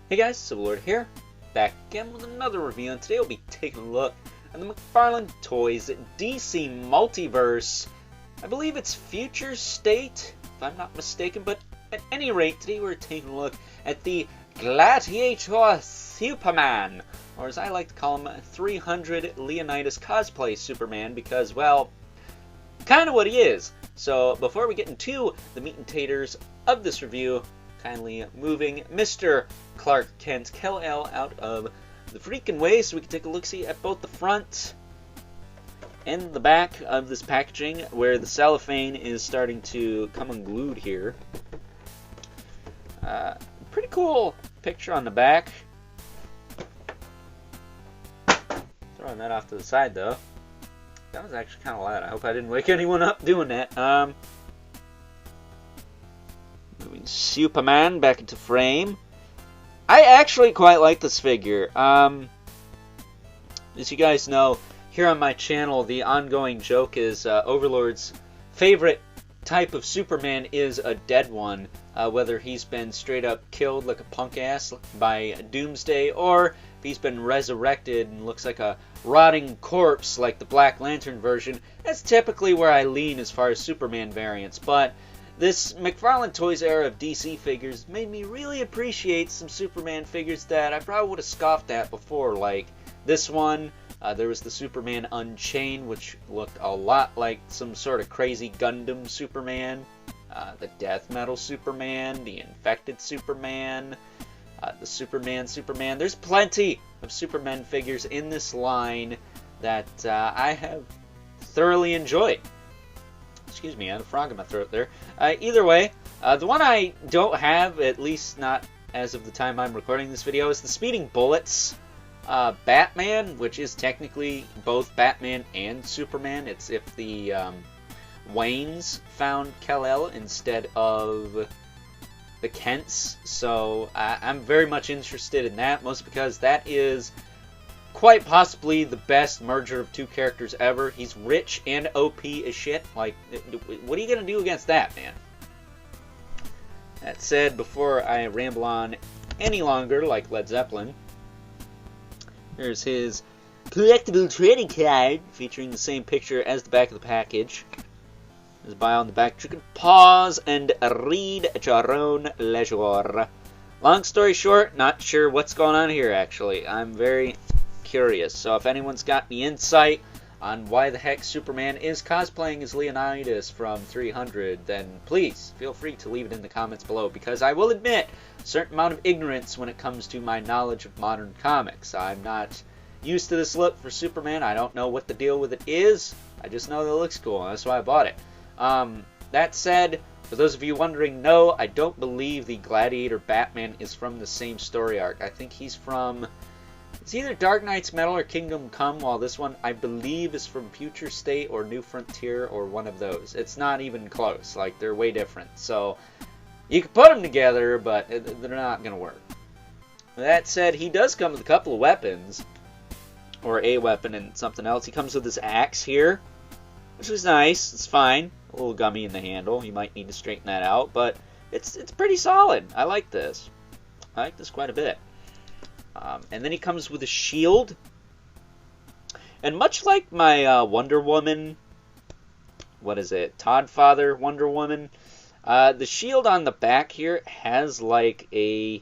Hey guys, Civil Lord here, back again with another review, and today we'll be taking a look at the McFarlane Toys DC Multiverse. I believe it's Future State, if I'm not mistaken, but at any rate, today we're taking a look at the Gladiator Superman, or as I like to call him, 300 Leonidas cosplay Superman, because, well, kind of what he is. So before we get into the meat and taters of this review, kindly moving Mr. Clark Kent Kal-El out of the freaking way so we can take a look-see at both the front and the back of this packaging, where the cellophane is starting to come unglued here. Pretty cool picture on the back. Throwing that off to the side though. That was actually kind of loud. I hope I didn't wake anyone up doing that. Moving Superman back into frame. I actually quite like this figure. As you guys know, here on my channel, the ongoing joke is Overlord's favorite type of Superman is a dead one. Whether he's been straight up killed like a punk ass by Doomsday, or if he's been resurrected and looks like a rotting corpse like the Black Lantern version. That's typically where I lean as far as Superman variants, but this McFarlane Toys era of DC figures made me really appreciate some Superman figures that I probably would have scoffed at before, like this one. There was the Superman Unchained, which looked a lot like some sort of crazy Gundam Superman. The Death Metal Superman, the Infected Superman, the Superman. There's plenty of Superman figures in this line that I have thoroughly enjoyed. Excuse me, I had a frog in my throat there. Either way, the one I don't have, at least not as of the time I'm recording this video, is the Speeding Bullets Batman, which is technically both Batman and Superman. It's if the Waynes found Kal-El instead of the Kents, so I'm very much interested in that, mostly because that is quite possibly the best merger of two characters ever. He's rich and OP as shit. Like, what are you gonna do against that, man? That said, before I ramble on any longer like Led Zeppelin, here's his collectible trading card featuring the same picture as the back of the package. There's a bio on the back. You can pause and read at your own leisure. Long story short, not sure what's going on here, actually. I'm very curious. So if anyone's got any insight on why the heck Superman is cosplaying as Leonidas from 300, then please feel free to leave it in the comments below, because I will admit a certain amount of ignorance when it comes to my knowledge of modern comics. I'm not used to this look for Superman. I don't know what the deal with it is. I just know that it looks cool, and that's why I bought it. That said, for those of you wondering, no, I don't believe the Gladiator Batman is from the same story arc. I think he's from, it's either Dark Knight's Metal or Kingdom Come, while this one, I believe, is from Future State or New Frontier or one of those. It's not even close. Like, they're way different. So, you can put them together, but they're not going to work. That said, he does come with a couple of weapons, or a weapon and something else. He comes with this axe here, which is nice. It's fine. A little gummy in the handle. You might need to straighten that out, but it's pretty solid. I like this. I like this quite a bit. And then he comes with a shield. And much like my Wonder Woman, what is it? Toddfather Wonder Woman. The shield on the back here has like a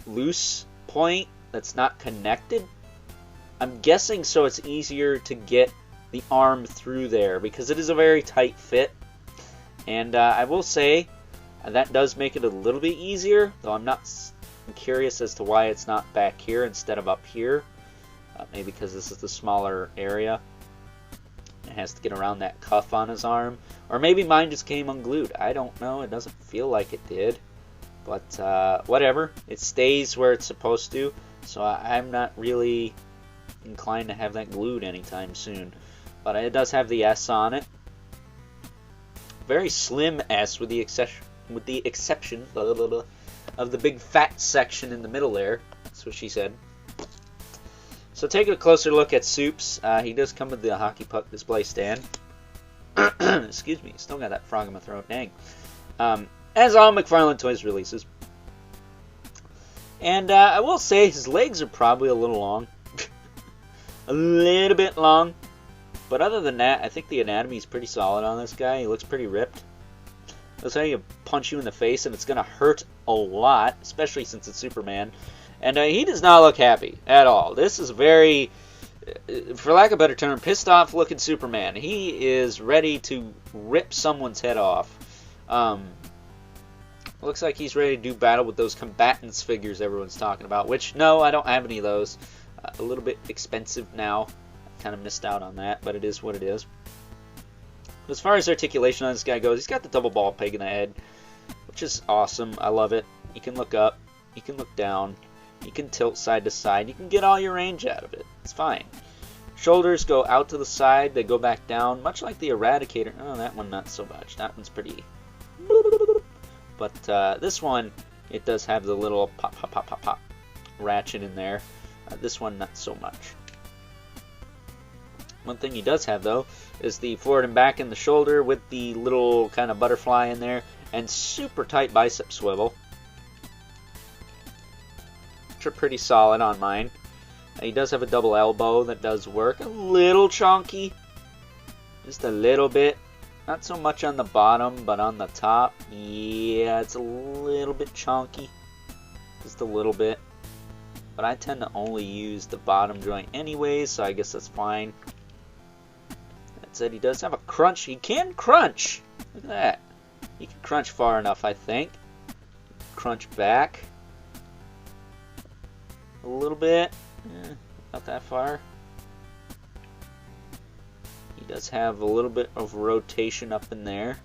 loose point that's not connected. I'm guessing so it's easier to get the arm through there, because it is a very tight fit. And I will say that does make it a little bit easier, though I'm curious as to why it's not back here instead of up here. Maybe because this is the smaller area. It has to get around that cuff on his arm. Or maybe mine just came unglued. I don't know. It doesn't feel like it did. But whatever. It stays where it's supposed to. So I'm not really inclined to have that glued anytime soon. But it does have the S on it. Very slim S, with the exception of the big fat section in the middle there. That's what she said. So taking a closer look at Supes, he does come with the hockey puck display stand. Excuse me, still got that frog in my throat. Dang. As all McFarlane Toys releases. And I will say his legs are probably a little long. A little bit long. But other than that, I think the anatomy is pretty solid on this guy. He looks pretty ripped. That's how you punch you in the face and it's going to hurt a lot, especially since it's Superman. And he does not look happy at all. This is very, for lack of a better term, pissed off looking Superman. He is ready to rip someone's head off. Looks like he's ready to do battle with those combatants figures everyone's talking about. Which, no, I don't have any of those. A little bit expensive now. Kind of missed out on that, but it is what it is. As far as articulation on this guy goes, he's got the double ball peg in the head, which is awesome. I love it. You can look up, you can look down, you can tilt side to side, you can get all your range out of it. It's fine. Shoulders go out to the side, they go back down, much like the Eradicator. Oh, that one not so much. That one's pretty. But this one, it does have the little pop, pop, pop, pop, pop ratchet in there. This one, not so much. One thing he does have, though, is the forward and back in the shoulder with the little kind of butterfly in there and super tight bicep swivel, which are pretty solid on mine. He does have a double elbow that does work. A little chonky, just a little bit. Not so much on the bottom, but on the top, yeah, it's a little bit chonky, just a little bit. But I tend to only use the bottom joint anyways, so I guess that's fine. That said, he does have a crunch. He can crunch. Look at that. He can crunch far enough, I think. Crunch back. A little bit. Not that far. He does have a little bit of rotation up in there.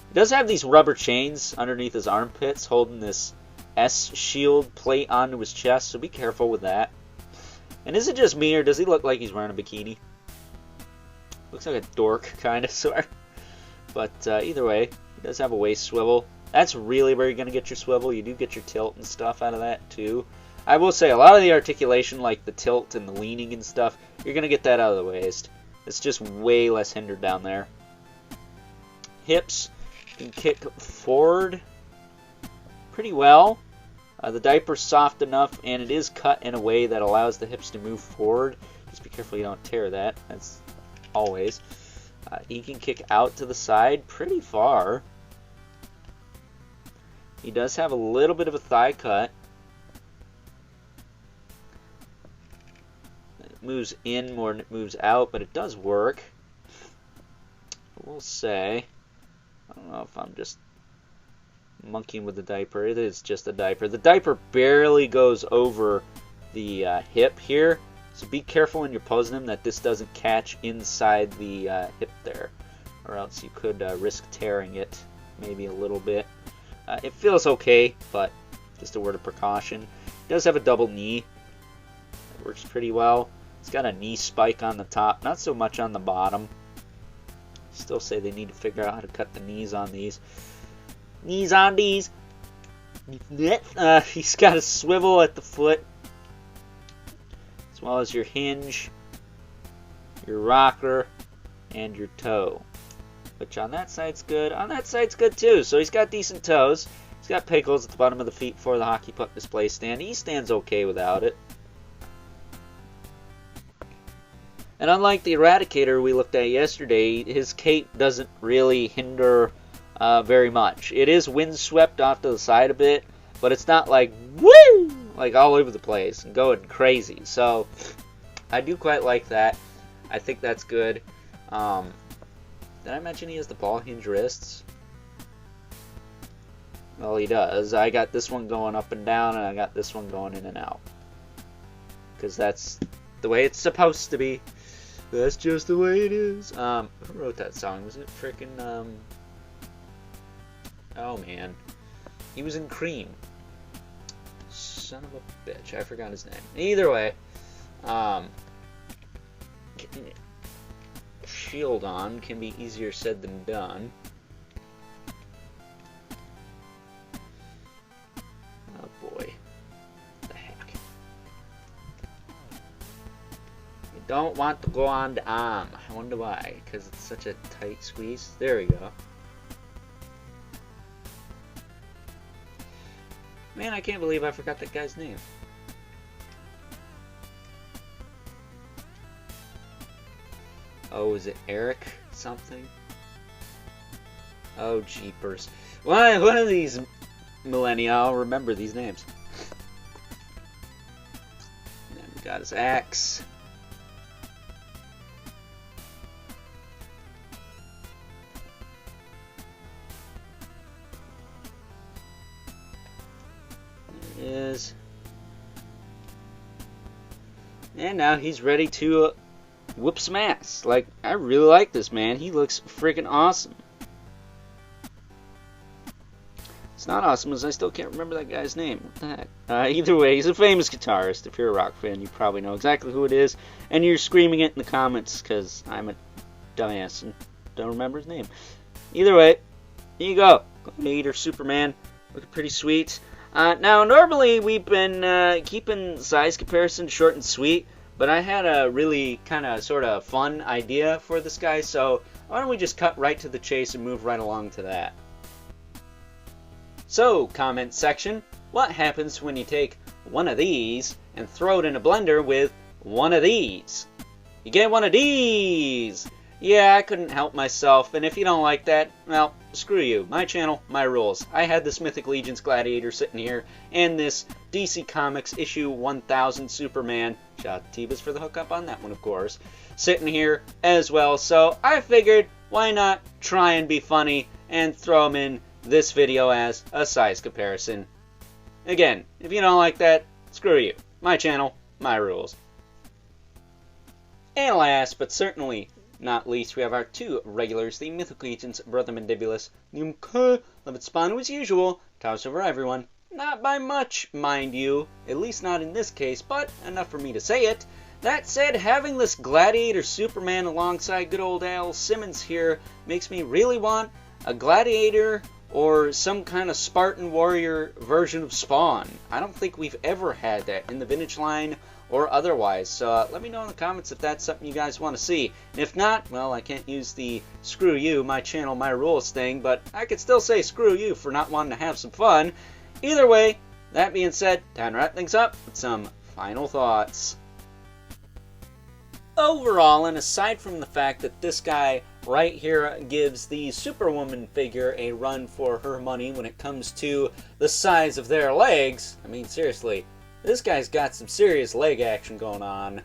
He does have these rubber chains underneath his armpits holding this S shield plate onto his chest, so be careful with that. And is it just me, or does he look like he's wearing a bikini? Looks like a dork, kind of, sort. But either way, he does have a waist swivel. That's really where you're going to get your swivel. You do get your tilt and stuff out of that, too. I will say, a lot of the articulation, like the tilt and the leaning and stuff, you're going to get that out of the waist. It's just way less hindered down there. Hips, you can kick forward pretty well. The diaper's soft enough, and it is cut in a way that allows the hips to move forward. Just be careful you don't tear that. That's always. He can kick out to the side pretty far. He does have a little bit of a thigh cut. It moves in more than it moves out, but it does work. I will say, I don't know if I'm just monkeying with the diaper. It is just a diaper. The diaper barely goes over the hip here, so be careful when you're posing him that this doesn't catch inside the hip there, or else you could risk tearing it maybe a little bit. It feels okay, but just a word of precaution. It does have a double knee. It works pretty well. It's got a knee spike on the top, not so much on the bottom. Still say they need to figure out how to cut the knees on these. Knees on these. He's got a swivel at the foot, as well as your hinge, your rocker, and your toe. Which on that side's good. On that side's good too. So he's got decent toes. He's got peg holes at the bottom of the feet for the hockey puck display stand. He stands okay without it. And unlike the Eradicator we looked at yesterday, his cape doesn't really hinder very much. It is windswept off to the side a bit, but it's not like woo, like all over the place and going crazy. So I do quite like that. I think that's good. Did I mention he has the ball hinge wrists? Well, he does. I got this one going up and down, and I got this one going in and out. Because that's the way it's supposed to be. That's just the way it is. Who wrote that song? Was it frickin', oh, man. He was in Cream. Son of a bitch. I forgot his name. Either way. Shield on can be easier said than done. Oh boy. What the heck. You don't want to go on the arm. I wonder why. Because it's such a tight squeeze. There we go. Man, I can't believe I forgot that guy's name. Oh, is it Eric something? Oh, jeepers. One of these millennia, I'll remember these names. And then we got his axe. There it is. And now he's ready to whoop some ass. Like, I really like this man. He looks freaking awesome. It's not awesome as I still can't remember that guy's name. What the heck? Either way, he's a famous guitarist. If you're a rock fan, you probably know exactly who it is. And you're screaming it in the comments because I'm a dumbass and don't remember his name. Either way, here you go. Gladiator Superman. Looking pretty sweet. Now, normally we've been keeping size comparison short and sweet. But I had a really kind of sort of fun idea for this guy. So why don't we just cut right to the chase and move right along to that. So, comment section, what happens when you take one of these and throw it in a blender with one of these? You get one of these! Yeah, I couldn't help myself, and if you don't like that, well, screw you. My channel, my rules. I had this Mythic Legions Gladiator sitting here, and this DC Comics issue 1000 Superman, shout out to Tebas for the hookup on that one, of course, sitting here as well, so I figured, why not try and be funny and throw them in this video as a size comparison. Again, if you don't like that, screw you. My channel, my rules. And last, but certainly not least, we have our two regulars, the Mythic Legions, Brother Mandibulus, love it spawn as usual, towers over everyone. Not by much, mind you, at least not in this case, but enough for me to say it. That said, having this Gladiator Superman alongside good old Al Simmons here makes me really want a Gladiator or some kind of Spartan warrior version of Spawn. I don't think we've ever had that in the vintage line or otherwise. So let me know in the comments if that's something you guys want to see. And if not, well, I can't use the screw you, my channel, my rules thing, but I could still say screw you for not wanting to have some fun. Either way, that being said, time to wrap things up with some final thoughts. Overall, and aside from the fact that this guy right here gives the Superwoman figure a run for her money when it comes to the size of their legs, I mean, seriously, this guy's got some serious leg action going on.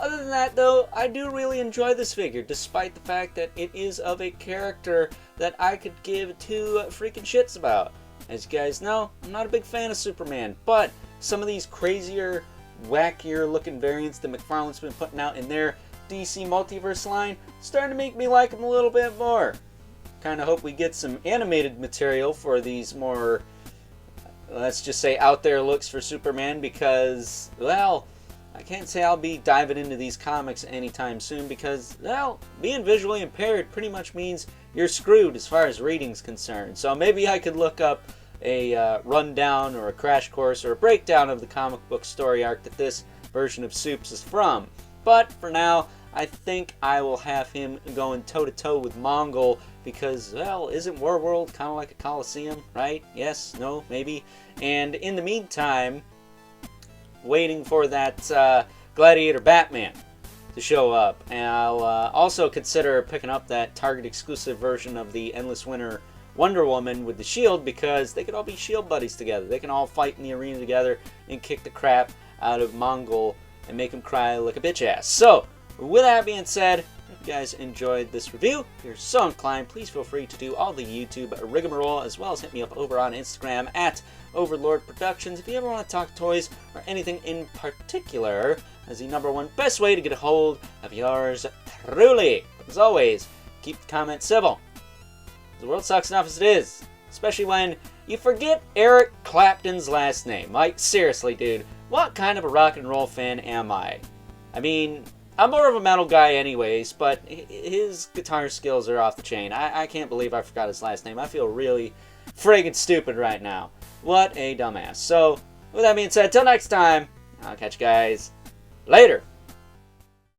Other than that, though, I do really enjoy this figure, despite the fact that it is of a character that I could give two freaking shits about. As you guys know, I'm not a big fan of Superman, but some of these crazier, wackier looking variants that McFarlane's been putting out in their DC Multiverse line starting to make me like him a little bit more. Kind of hope we get some animated material for these more, let's just say, out there looks for Superman because, well, I can't say I'll be diving into these comics anytime soon because, well, being visually impaired pretty much means you're screwed as far as reading's concerned. So maybe I could look up a rundown or a crash course or a breakdown of the comic book story arc that this version of Supes is from. But for now, I think I will have him going toe-to-toe with Mongol because, well, isn't Warworld kind of like a Coliseum, right? Yes, no, maybe. And in the meantime, waiting for that Gladiator Batman to show up. And I'll also consider picking up that Target exclusive version of the Endless Winter Wonder Woman with the shield because they could all be shield buddies together. They can all fight in the arena together and kick the crap out of Mongol and make him cry like a bitch ass. So, with that being said, if you guys enjoyed this review, if you're so inclined, please feel free to do all the YouTube rigmarole, as well as hit me up over on Instagram at Overlord Productions. If you ever want to talk toys or anything in particular, as the #1 best way to get a hold of yours truly. As always, keep the comments civil. The world sucks enough as it is, especially when you forget Eric Clapton's last name. Like, seriously, dude, what kind of a rock and roll fan am I? I mean, I'm more of a metal guy anyways, but his guitar skills are off the chain. I can't believe I forgot his last name. I feel really friggin' stupid right now. What a dumbass. So, with that being said, till next time, I'll catch you guys later.